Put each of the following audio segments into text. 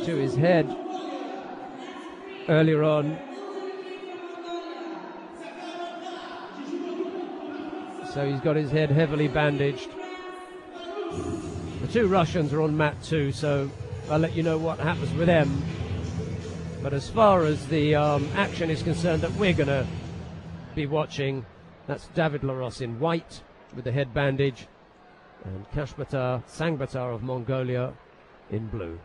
to his head earlier on. So he's got his head heavily bandaged. The two Russians are on mat 2, so I'll let you know what happens with them. But as far as the action is concerned that we're going to be watching, that's David Larose in white with the head bandage, and Tsagaanbaatar of Mongolia in blue.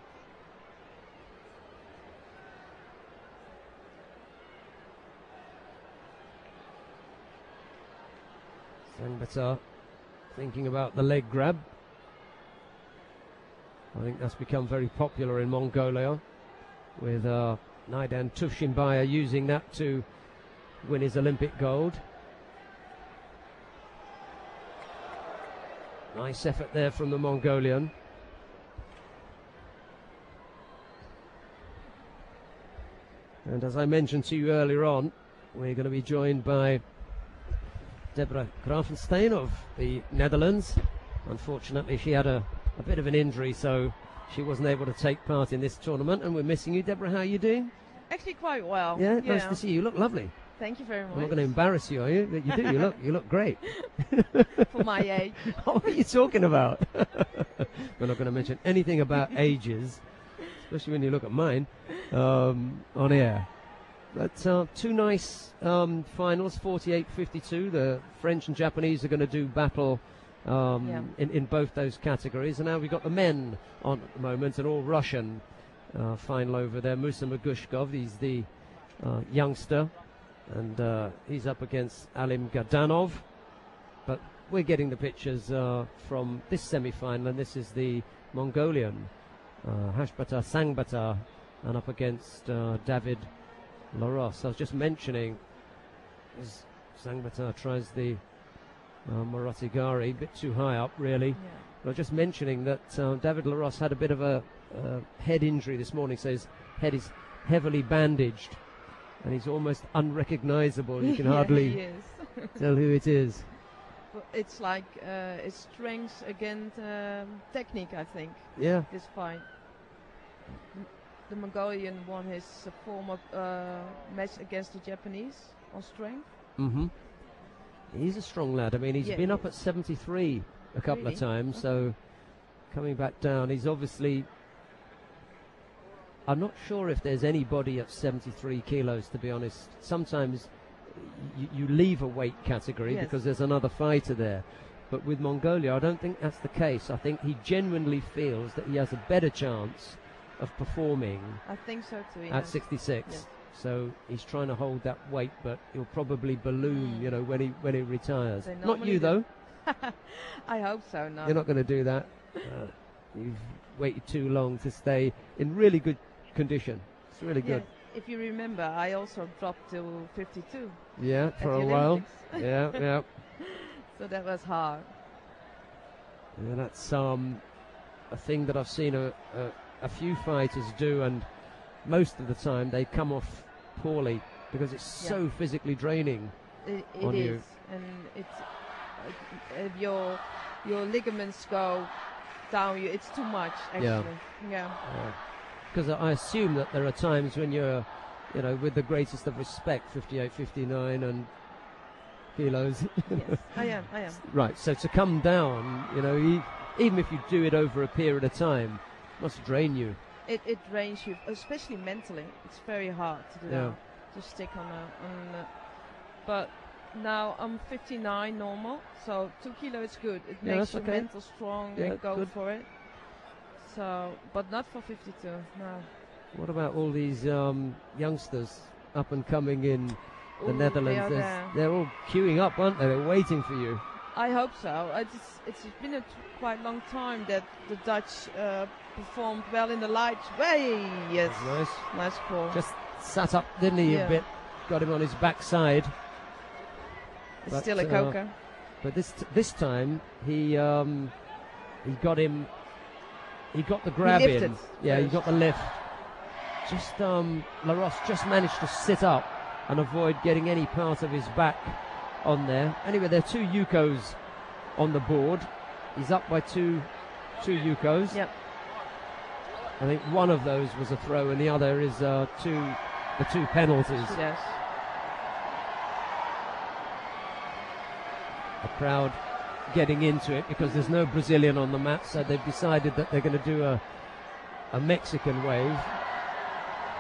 Tsagaanbaatar thinking about the leg grab. I think that's become very popular in Mongolia, with Naidan Tufshinbaya using that to win his Olympic gold. Nice effort there from the Mongolian. And as I mentioned to you earlier on, we're going to be joined by Deborah Grafenstein of the Netherlands. Unfortunately, she had a bit of an injury, so she wasn't able to take part in this tournament, and we're missing you. Deborah, how are you doing? Actually quite well. Yeah, nice to see you. You look lovely. Thank you very much. I'm not going to embarrass you, are you? You do. You look great. For my age. What are you talking about? We're not going to mention anything about ages, especially when you look at mine, on air. But two nice finals, 48-52. The French and Japanese are going to do battle in both those categories. And now we've got the men on at the moment, an all Russian final over there. Musa Magushkov, he's the youngster, and he's up against Alim Gadanov. But we're getting the pictures from this semi-final, and this is the Mongolian, Tsagaanbaatar, and up against David Larose. I was just mentioning, as Tsagaanbaatar tries the Morotigari, a bit too high up, really. I was just mentioning that David Larose had a bit of a head injury this morning, so his head is heavily bandaged, and he's almost unrecognizable. You can hardly tell who it is. But it's like it's strength against technique, I think. Yeah. This fight. The Mongolian won his former match against the Japanese on strength. Mm-hmm. He's a strong lad. I mean, he's been up at 73 a couple of times, so coming back down, he's obviously... I'm not sure if there's anybody at 73 kilos, to be honest. Sometimes you leave a weight category because there's another fighter there. But with Mongolia, I don't think that's the case. I think he genuinely feels that he has a better chance of performing. I think so too. At 66. Yes. So he's trying to hold that weight, but he'll probably balloon, you know, when he retires. Not you though. I hope so. No. You're not going to do that. You've waited too long to stay in really good condition. It's really good. If you remember, I also dropped to 52. Yeah, for a while. Yeah. So that was hard. Yeah, that's a thing that I've seen a few fighters do, and most of the time they come off poorly because it's so physically draining on you. And it's if your ligaments go down, it's too much actually. Yeah. Because I assume that there are times when you're, you know, with the greatest of respect, 58, 59 and kilos. Yes, I am. Right, so to come down, you know, even if you do it over a period of time, it must drain you. It drains you, especially mentally. It's very hard to do that, to stick on but now I'm 59 normal, so 2 kilos is good. It makes you mental strong and go for it. So, but not for 52, no. What about all these youngsters up and coming in the Netherlands? They're all queuing up, aren't they? They're waiting for you. I hope so. It's been a quite long time that the Dutch performed well in the lights. Yes. Nice call. Just sat up, didn't he, a bit? Got him on his backside. It's still a coker. But this time he got him. He got the grab in. Yeah, he got the lift. Just Larose just managed to sit up and avoid getting any part of his back on there. Anyway, there are 2 Yukos on the board. He's up by two Yukos. Yep. I think one of those was a throw, and the other is the two penalties. Yes. The crowd getting into it because there's no Brazilian on the mat, so they've decided that they're going to do a Mexican wave.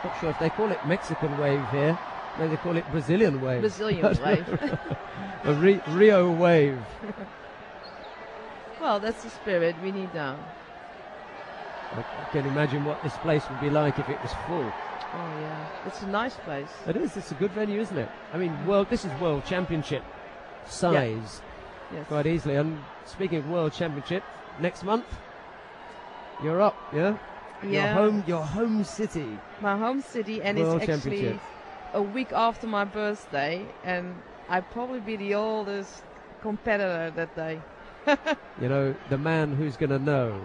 Not sure if they call it Mexican wave here. Maybe they call it Brazilian wave. Brazilian wave. A Rio wave. Well, that's the spirit we need now. I can imagine what this place would be like if it was full. Oh yeah, it's a nice place. It is. It's a good venue, isn't it? I mean, this is World Championship size, Yes. quite easily. And speaking of World Championship, next month you're up, yeah. Yeah. Your home city. My home city, and World it's actually Championship. a week after my birthday, and I'd probably be the oldest competitor that day. You know, the man who's going to know,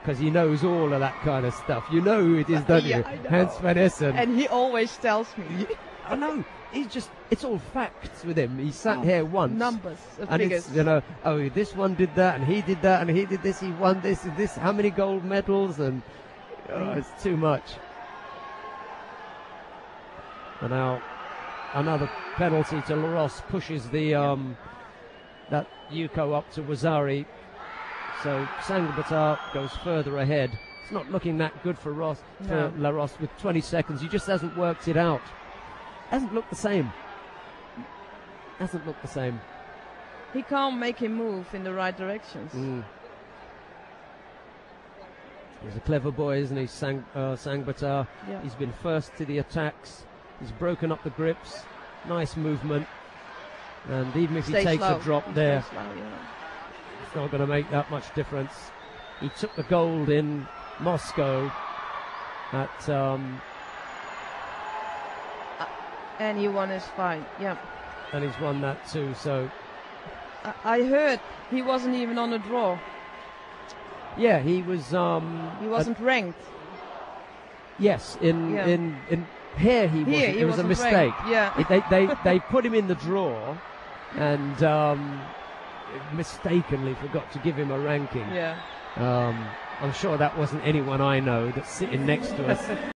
because he knows all of that kind of stuff. You know who it is, don't Yeah, you? I know. Hans van Essen. And he always tells me. I know. It's all facts with him. He sat here once. Numbers, And figures. it's, you know, oh, this one did that, and he did that, and he did this, he won this, and this, how many gold medals, and it's too much. And now another penalty to Larose pushes the that Yuko up to Wazari. So Tsagaanbaatar goes further ahead. It's not looking that good for Larose with 20 seconds. He just hasn't worked it out. Hasn't looked the same. Hasn't looked the same. He can't make him move in the right directions. He's a clever boy, isn't he, Tsagaanbaatar? Yeah. He's been first to the attacks. He's broken up the grips. Nice movement. And even if he Stay takes slow. a drop Stay there, slow, yeah. it's not going to make that much difference. He took the gold in Moscow at And he won his fight. Yeah. and he's won that too. So I heard he wasn't even on a draw. yeah, he was. He wasn't ranked. Yes, in here he wasn't. He It was a wasn't mistake. ranked. Yeah. They put him in the draw, and mistakenly forgot to give him a ranking. Yeah. I'm sure that wasn't anyone I know that's sitting next to us.